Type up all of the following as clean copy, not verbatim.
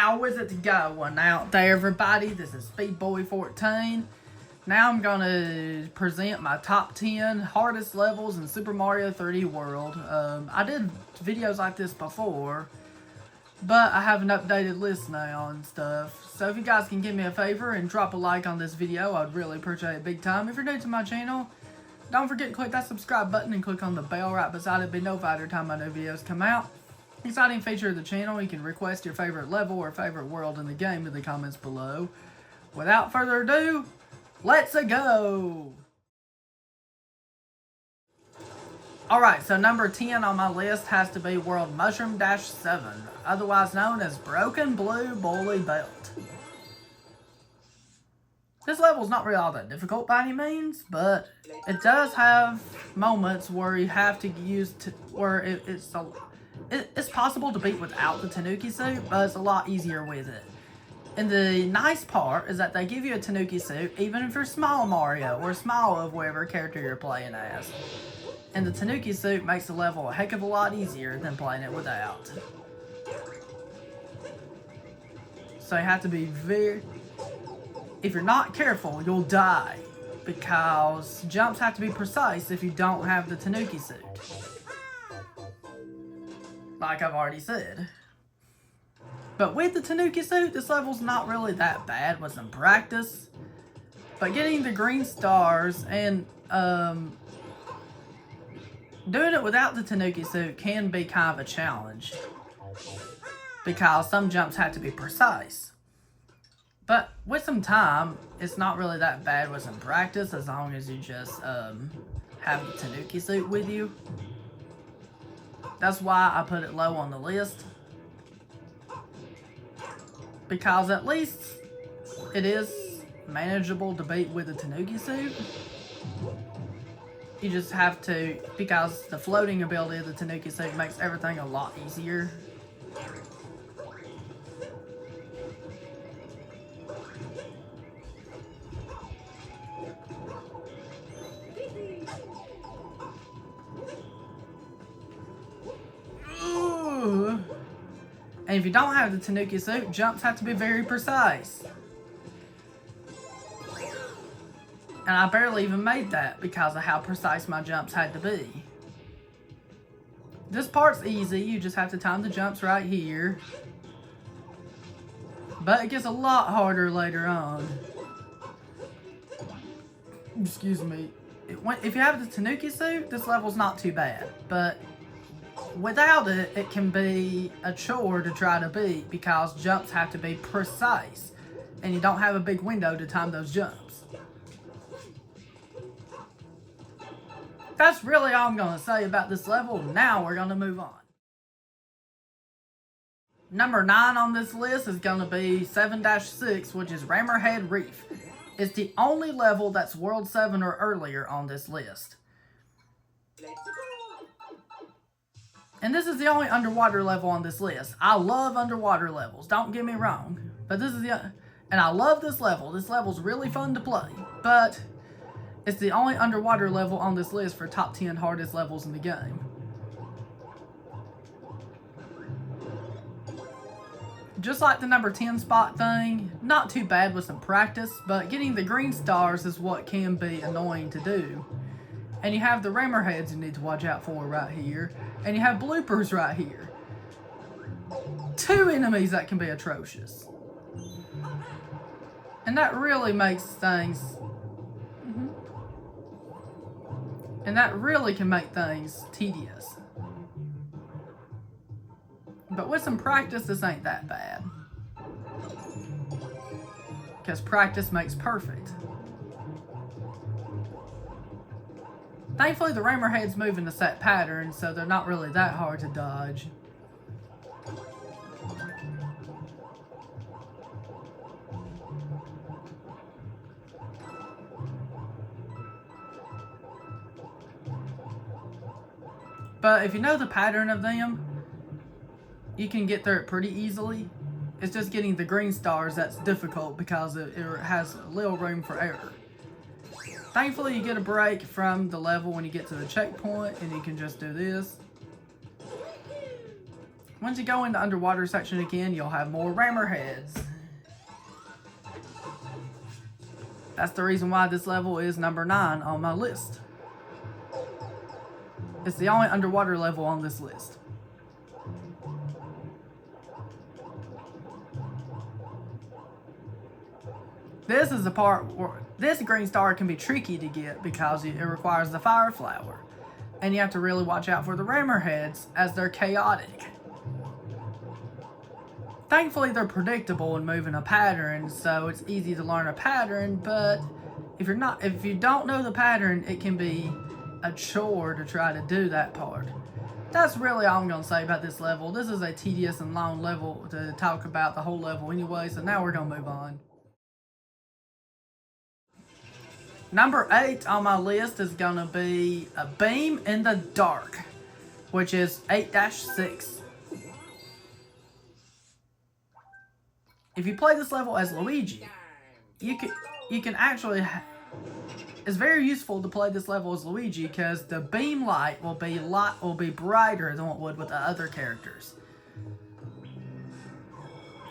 How is it going out there, everybody? This is Speedboy14. Now I'm gonna present my top 10 hardest levels in Super Mario 3D World. I did videos like this before, but I have an updated list now and stuff. So if you guys can give me a favor and drop a like on this video, I'd really appreciate it big time. If you're new to my channel, don't forget to click that subscribe button and click on the bell right beside it to be notified every time my new videos come out. Exciting feature of the channel, you can request your favorite level or favorite world in the game in the comments below. Without further ado, let's go! Alright, so number 10 on my list has to be World Mushroom-7, otherwise known as Broken Blue Bully Belt. This level's not really all that difficult by any means, but it does have moments where you have to use, it's possible to beat without the Tanuki suit, but it's a lot easier with it. And the nice part is that they give you a Tanuki suit even if you're small Mario or small of whatever character you're playing as. And the Tanuki suit makes the level a heck of a lot easier than playing it without. So you have to be if you're not careful, you'll die, because jumps have to be precise if you don't have the Tanuki suit. Like I've already said. But with the Tanuki suit, this level's not really that bad with some practice. But getting the green stars and doing it without the Tanuki suit can be kind of a challenge, because some jumps have to be precise. But with some time, it's not really that bad with some practice, as long as you just have the Tanuki suit with you. That's why I put it low on the list, because at least it is manageable to beat with the Tanuki suit. You just have to, because the floating ability of the Tanuki suit makes everything a lot easier. And if you don't have the Tanuki suit, jumps have to be very precise. And I barely even made that because of how precise my jumps had to be. This part's easy, you just have to time the jumps right here. But it gets a lot harder later on. Excuse me. If you have the Tanuki suit, this level's not too bad. But without it, it can be a chore to try to beat, because jumps have to be precise, and you don't have a big window to time those jumps. That's really all I'm going to say about this level. Now we're going to move on. Number 9 on this list is going to be 7-6, which is Rammerhead Reef. It's the only level that's World 7 or earlier on this list. And this is the only underwater level on this list. I love underwater levels, don't get me wrong. But this is and I love this level. This level's really fun to play. But it's the only underwater level on this list for top 10 hardest levels in the game. Just like the number 10 spot thing, not too bad with some practice, but getting the green stars is what can be annoying to do. And you have the Rammerheads you need to watch out for right here. And you have bloopers right here. 2 enemies that can be atrocious. And that really makes things... And that really can make things tedious. But with some practice, this ain't that bad. Because practice makes perfect. Thankfully, the Rammerheads move in a set pattern, so they're not really that hard to dodge. But if you know the pattern of them, you can get through it pretty easily. It's just getting the green stars that's difficult, because it has little room for error. Thankfully, you get a break from the level when you get to the checkpoint, and you can just do this. Once you go into underwater section again, you'll have more Rammerheads. That's the reason why this level is number 9 on my list. It's the only underwater level on this list. This is the part where this green star can be tricky to get because it requires the fire flower. And you have to really watch out for the Rammerheads as they're chaotic. Thankfully, they're predictable and move in a pattern, so it's easy to learn a pattern, but if you don't know the pattern, it can be a chore to try to do that part. That's really all I'm going to say about this level. This is a tedious and long level to talk about the whole level anyway, so now we're going to move on. Number 8 on my list is going to be a Beam in the Dark, which is 8-6. If you play this level as Luigi, you can actually... It's very useful to play this level as Luigi because the beam light will be brighter than what would with the other characters.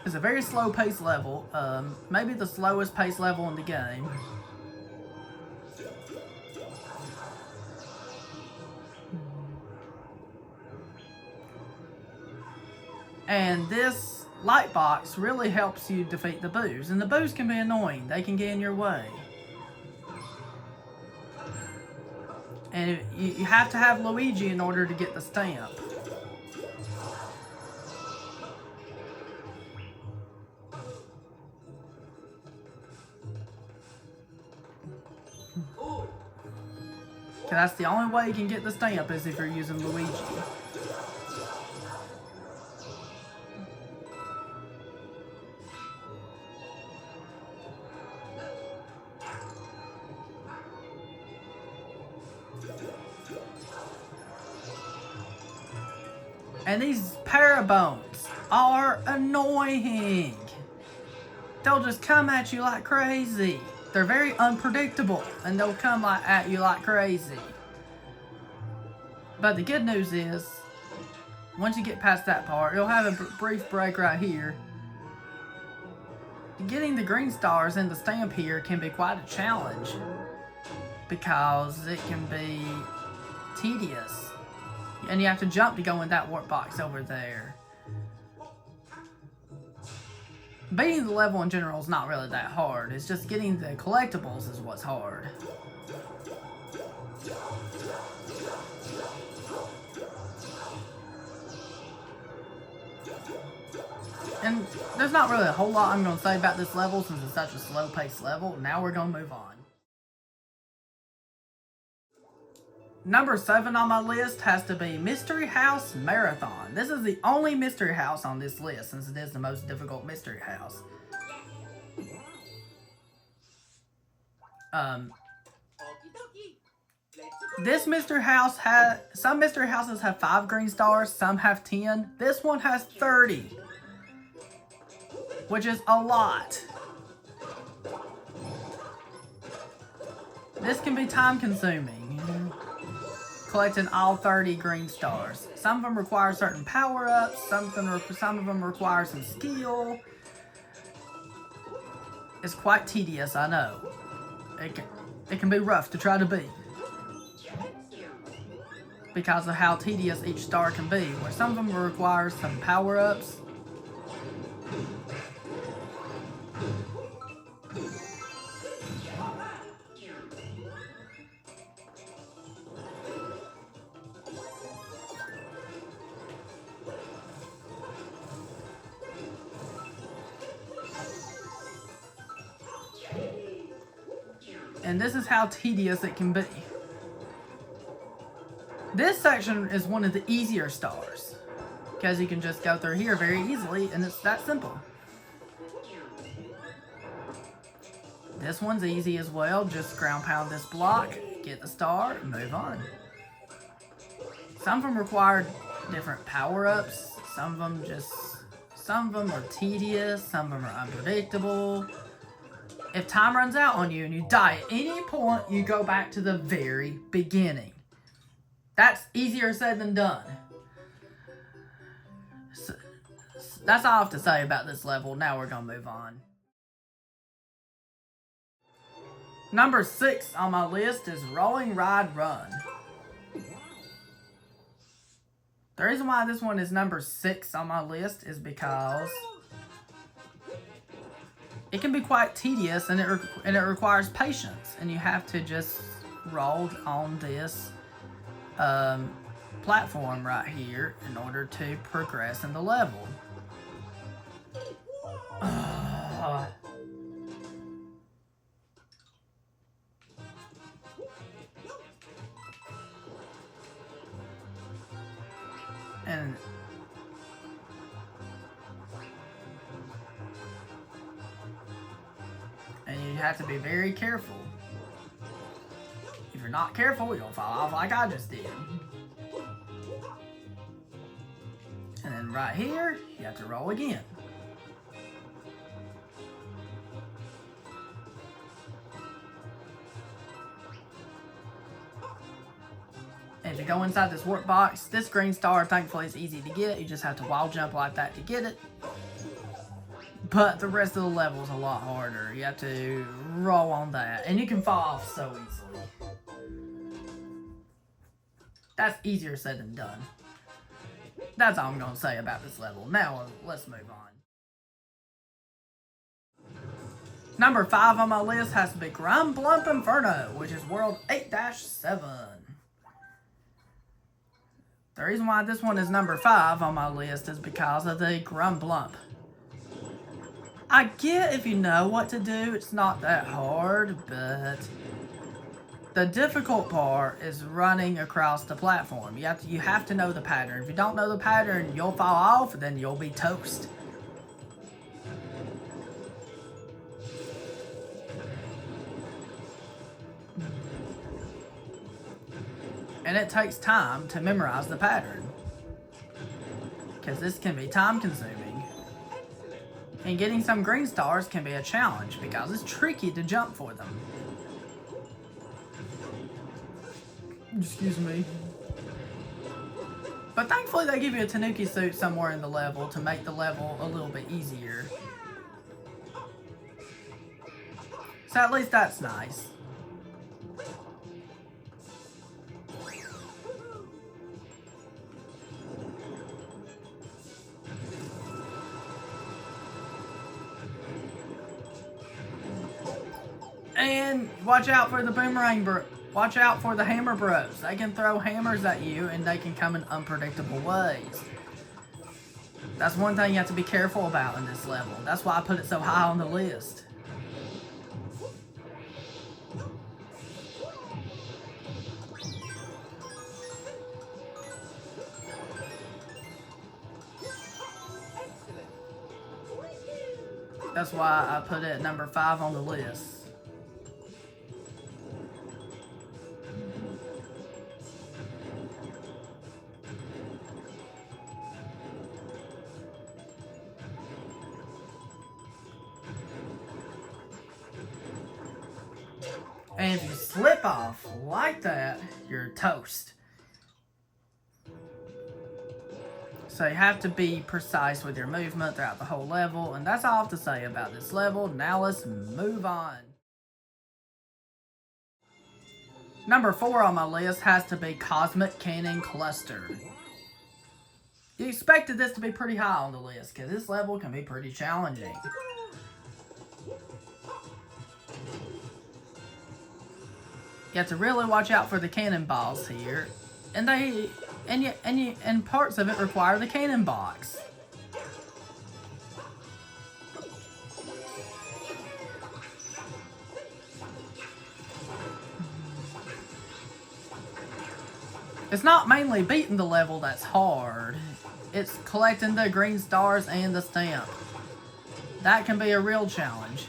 It's a very slow paced level, maybe the slowest paced level in the game. And this light box really helps you defeat the boos, and the boos can be annoying. They can get in your way. And you have to have Luigi in order to get the stamp. That's the only way you can get the stamp is if you're using Luigi. And these parabones are annoying. They'll just come at you like crazy. They're very unpredictable, and they'll come at you like crazy. But the good news is, once you get past that part, you'll have a brief break right here. Getting the green stars and the stamp here can be quite a challenge, because it can be tedious. And you have to jump to go in that warp box over there. Beating the level in general is not really that hard. It's just getting the collectibles is what's hard. And there's not really a whole lot I'm going to say about this level since it's such a slow-paced level. Now we're going to move on. Number 7 on my list has to be Mystery House Marathon. This is the only mystery house on this list since it is the most difficult mystery house. This mystery house some mystery houses have 5 green stars, some have 10. This one has 30, which is a lot. This can be time consuming. Collecting all 30 green stars. Some of them require certain power-ups, some of them require some skill. It's quite tedious, I know. It can be rough to try to beat, because of how tedious each star can be, where some of them require some power-ups. And this is how tedious it can be. This section is one of the easier stars, because you can just go through here very easily, and it's that simple. This one's easy as well. Just ground pound this block, get the star, and move on. Some of them require different power-ups. Some of them are tedious. Some of them are unpredictable. If time runs out on you and you die at any point, you go back to the very beginning. That's easier said than done. That's all I have to say about this level. Now we're going to move on. Number 6 on my list is Rolling Ride Run. The reason why this one is number 6 on my list is because it can be quite tedious and it requires patience. And you have to just roll on this platform right here in order to progress in the level. And you have to be very careful. If you're not careful, you'll fall off like I just did. And then right here, you have to roll again. And if you go inside this warp box, this green star, thankfully, is easy to get. You just have to wall jump like that to get it. But the rest of the level is a lot harder. You have to roll on that. And you can fall off so easily. That's easier said than done. That's all I'm going to say about this level. Now, let's move on. Number 5 on my list has to be Grumblump Inferno, which is World 8-7. The reason why this one is number 5 on my list is because of the Grumblump. I get if you know what to do, it's not that hard, but the difficult part is running across the platform. You have to know the pattern. If you don't know the pattern, you'll fall off, then you'll be toast. And it takes time to memorize the pattern, because this can be time consuming. And getting some green stars can be a challenge because it's tricky to jump for them. Excuse me. But thankfully they give you a Tanuki suit somewhere in the level to make the level a little bit easier. So at least that's nice. And watch out for the boomerang watch out for the hammer bros. They can throw hammers at you and they can come in unpredictable ways. That's one thing you have to be careful about in this level. That's why I put it so high on the list. That's why I put it at number 5 on the list. And if you slip off like that, you're toast. So you have to be precise with your movement throughout the whole level. And that's all I have to say about this level. Now let's move on. Number 4 on my list has to be Cosmic Cannon Cluster. You expected this to be pretty high on the list, because this level can be pretty challenging. You have to really watch out for the cannonballs here, and parts of it require the cannon box. It's not mainly beating the level that's hard. It's collecting the green stars and the stamp. That can be a real challenge.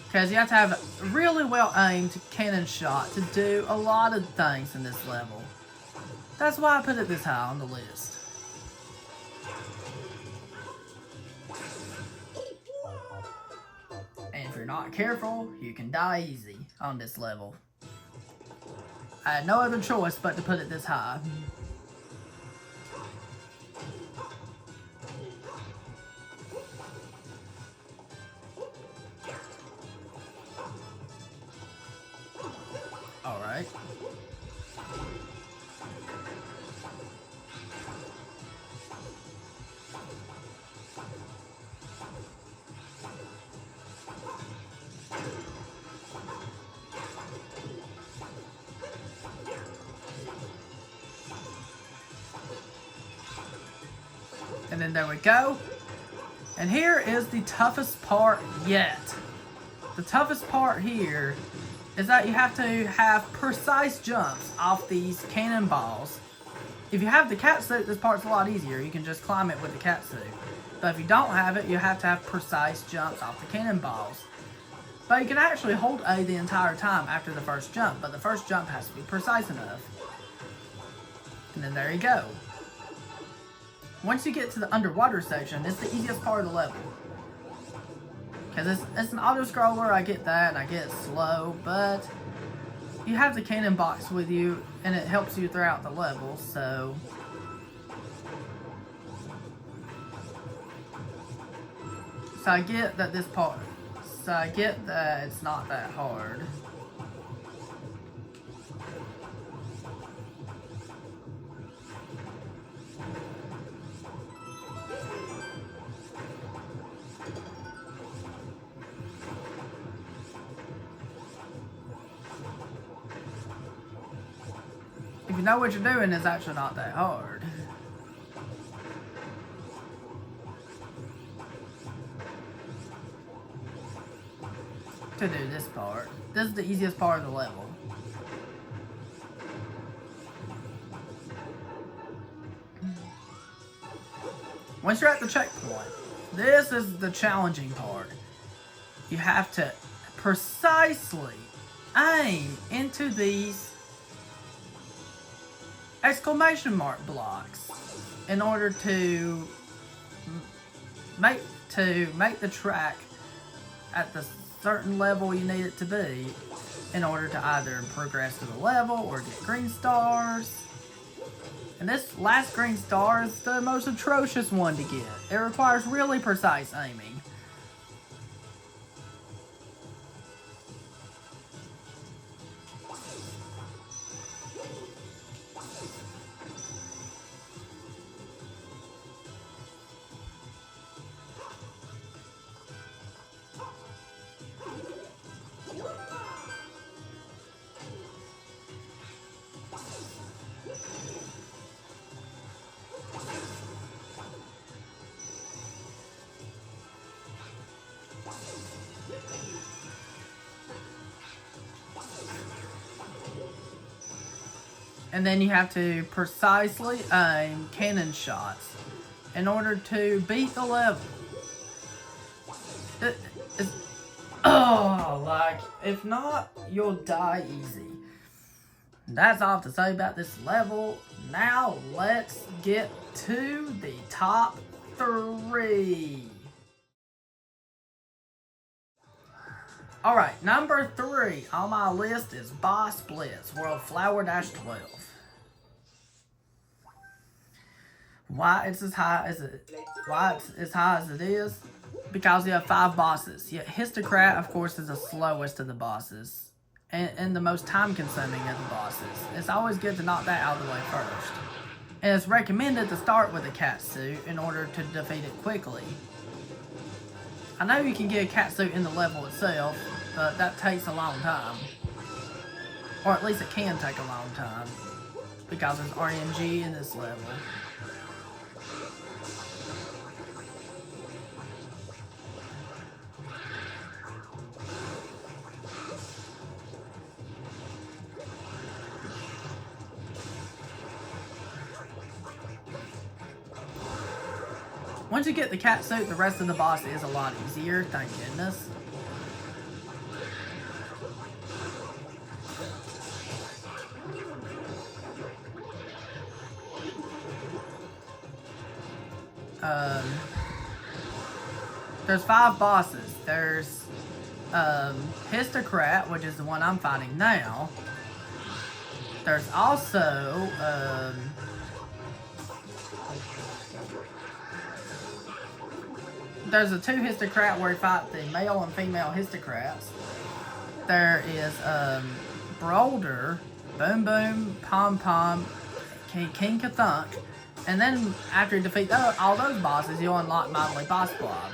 Because you have to have a really well aimed cannon shot to do a lot of things in this level. That's why I put it this high on the list. And if you're not careful, you can die easy on this level. I had no other choice but to put it this high. And then there we go. And here is the toughest part yet. The toughest part here is that you have to have precise jumps off these cannonballs. If you have the cat suit, this part's a lot easier. You can just climb it with the cat suit. But if you don't have it, you have to have precise jumps off the cannonballs. But you can actually hold A the entire time after the first jump, but the first jump has to be precise enough. And then there you go. Once you get to the underwater section, it's the easiest part of the level. Because it's an auto-scroller, I get that, and I get it's slow, but you have the cannon box with you, and it helps you throughout the level, so... So I get that this part... So I get that it's not that hard. If you know what you're doing, it's actually not that hard. To do this part. This is the easiest part of the level. Once you're at the checkpoint, this is the challenging part. You have to precisely aim into these exclamation mark blocks in order to make the track at the certain level you need it to be in order to either progress to the level or get green stars. And this last green star is the most atrocious one to get. It requires really precise aiming. And then you have to precisely aim cannon shots in order to beat the level. Like, if not, you'll die easy. That's all I have to say about this level. Now, let's get to the top 3. Alright, number 3 on my list is Boss Blitz, World Flower-12. Why it's as high as it is? Because you have 5 bosses. Yet Histocrat, of course, is the slowest of the bosses. And the most time-consuming of the bosses. It's always good to knock that out of the way first. And it's recommended to start with a cat suit in order to defeat it quickly. I know you can get a cat suit in the level itself, but that takes a long time. Or at least it can take a long time. Because there's RNG in this level. Once you get the cat suit, the rest of the boss is a lot easier, thank goodness. There's 5 bosses. There's Histocrat, which is the one I'm fighting now. There's also there's the 2 Histocrat where you fight the male and female Histocrats. There is Brolder, Boom Boom, Pom Pom, King Kathunk, and then after you defeat all those bosses, you'll unlock Mighty Boss Blob.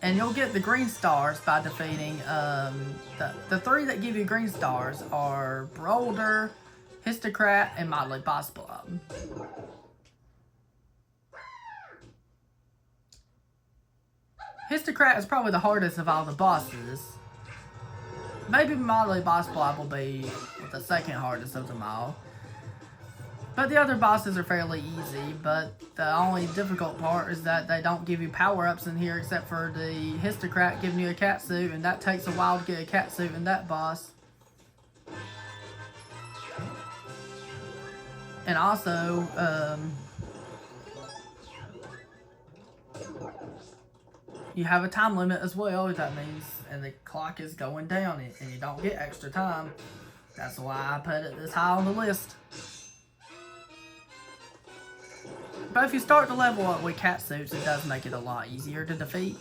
And you'll get the green stars by defeating the 3 that give you green stars are Brolder, Histocrat, and Motley Boss Blob. Histocrat is probably the hardest of all the bosses. Maybe Motley Boss Blob will be the second hardest of them all. But the other bosses are fairly easy, but the only difficult part is that they don't give you power-ups in here except for the Histocrat giving you a cat suit, and that takes a while to get a cat suit in that boss. And also, you have a time limit as well, that means, and the clock is going down, and you don't get extra time. That's why I put it this high on the list. But if you start the level up with cat suits, it does make it a lot easier to defeat.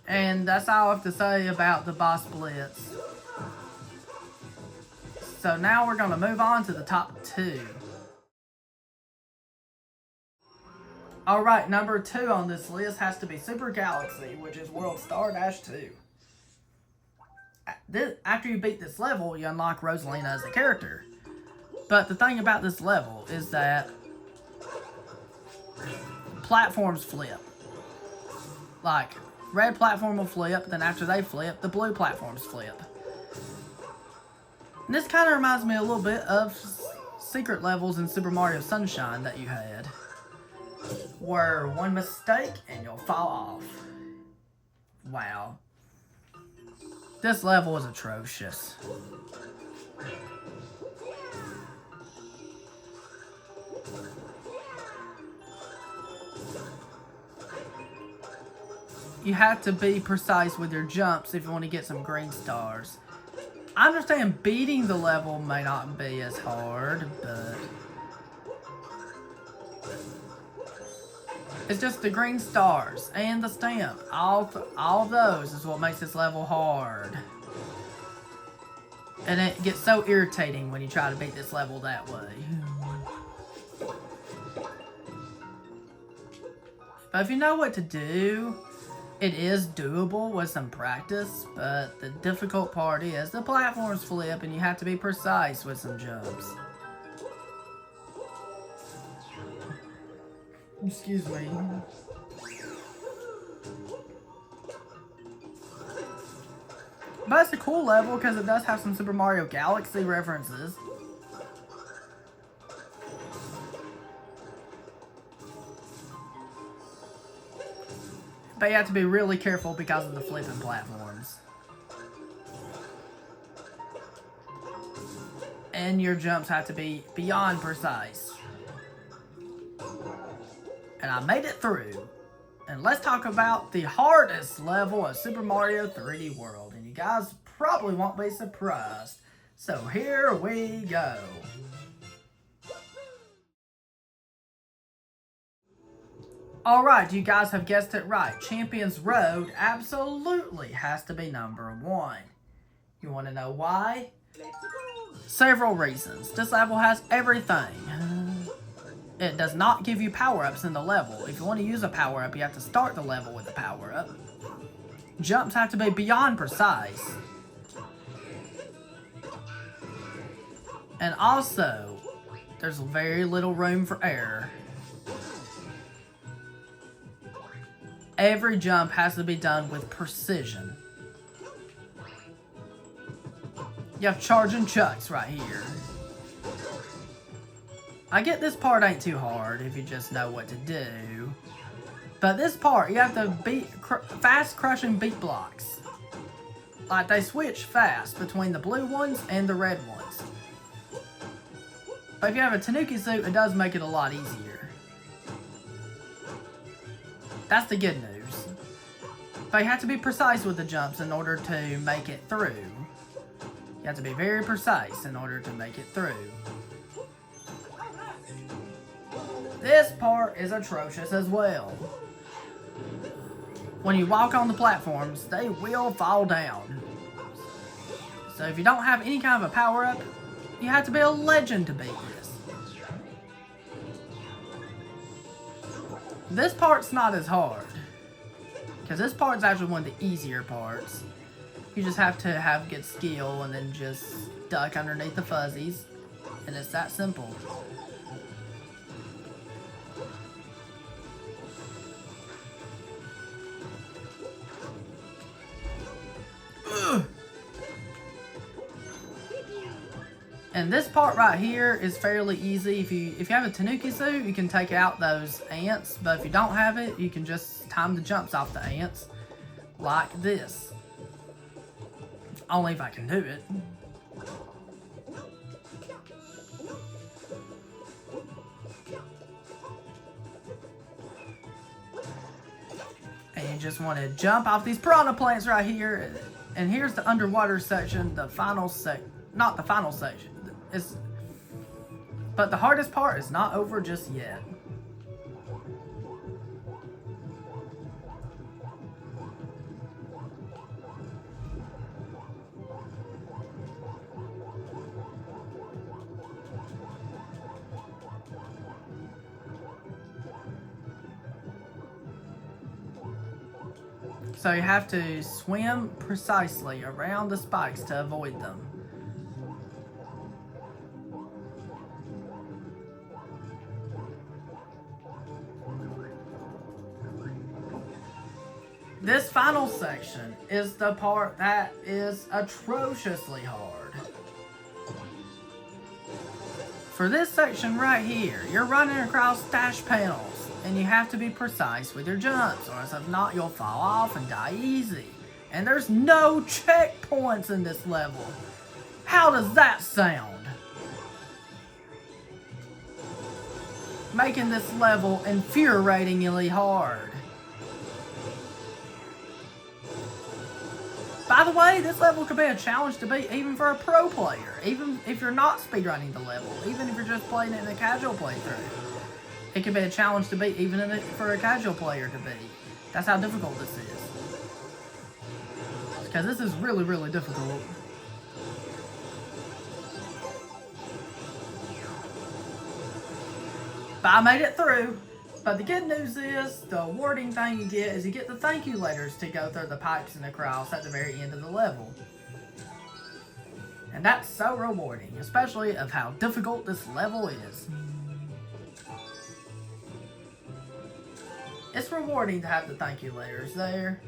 And that's all I have to say about the boss Blitz. So now we're going to move on to the top 2. Alright, number 2 on this list has to be Super Galaxy, which is World Star-2. After you beat this level, you unlock Rosalina as a character. But the thing about this level is that platforms flip. Like, red platform will flip, then after they flip, the blue platforms flip. And this kind of reminds me a little bit of secret levels in Super Mario Sunshine that you had, where one mistake and you'll fall off. Wow. This level is atrocious. You have to be precise with your jumps if you want to get some green stars. I understand beating the level may not be as hard, but it's just the green stars and the stamp. All of those is what makes this level hard. And it gets so irritating when you try to beat this level that way. But if you know what to do, it is doable with some practice, but the difficult part is the platforms flip and you have to be precise with some jumps. Excuse me. But it's a cool level because it does have some Super Mario Galaxy references. But you have to be really careful because of the flipping platforms. And your jumps have to be beyond precise. And I made it through. And let's talk about the hardest level of Super Mario 3D World. And you guys probably won't be surprised. So here we go. Alright, you guys have guessed it right. Champions Road absolutely has to be number 1. You want to know why? Several reasons. This level has everything. It does not give you power-ups in the level. If you want to use a power-up, you have to start the level with a power-up. Jumps have to be beyond precise. And also, there's very little room for error. Every jump has to be done with precision. You have charging chucks right here. I get this part ain't too hard if you just know what to do. But this part, you have to beat fast crushing beat blocks. Like they switch fast between the blue ones and the red ones. But if you have a Tanuki suit, it does make it a lot easier. That's the good news. But you have to be precise with the jumps in order to make it through. You have to be very precise in order to make it through. This part is atrocious as well. When you walk on the platforms, they will fall down. So if you don't have any kind of a power-up, you have to be a legend to beat this. This part's not as hard, because this part's actually one of the easier parts. You just have to have good skill and then just duck underneath the fuzzies, and it's that simple. Ugh. And this part right here is fairly easy. If you have a Tanuki suit, you can take out those ants. But if you don't have it, you can just time the jumps off the ants like this. Only if I can do it. And you just want to jump off these piranha plants right here. And here's the underwater section, the final not the final section. But the hardest part is not over just yet. So you have to swim precisely around the spikes to avoid them. This final section is the part that is atrociously hard. For this section right here, you're running across dash panels, and you have to be precise with your jumps, or else if not, you'll fall off and die easy. And there's no checkpoints in this level. How does that sound? Making this level infuriatingly hard. By the way, this level could be a challenge to beat even for a pro player, even if you're not speedrunning the level, even if you're just playing it in a casual playthrough. It could be a challenge to beat even for a casual player to beat. That's how difficult this is. Because this is really, really difficult. But I made it through. But the good news is, the awarding thing you get is you get the thank you letters to go through the pipes and the cross at the very end of the level. And that's so rewarding, especially of how difficult this level is. It's rewarding to have the thank you letters there.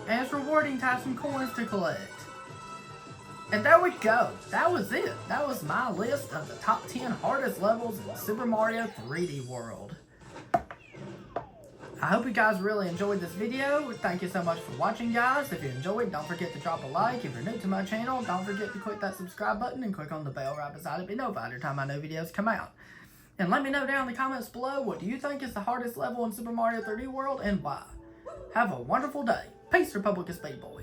And it's rewarding to have some coins to collect. And there we go. That was it. That was my list of the top 10 hardest levels in Super Mario 3D World. I hope you guys really enjoyed this video. Thank you so much for watching, guys. If you enjoyed, don't forget to drop a like. If you're new to my channel, don't forget to click that subscribe button and click on the bell right beside it to be notified every time my new videos come out. And let me know down in the comments below, what do you think is the hardest level in Super Mario 3D World and why? Have a wonderful day. Peace, Republic of Speed Boy.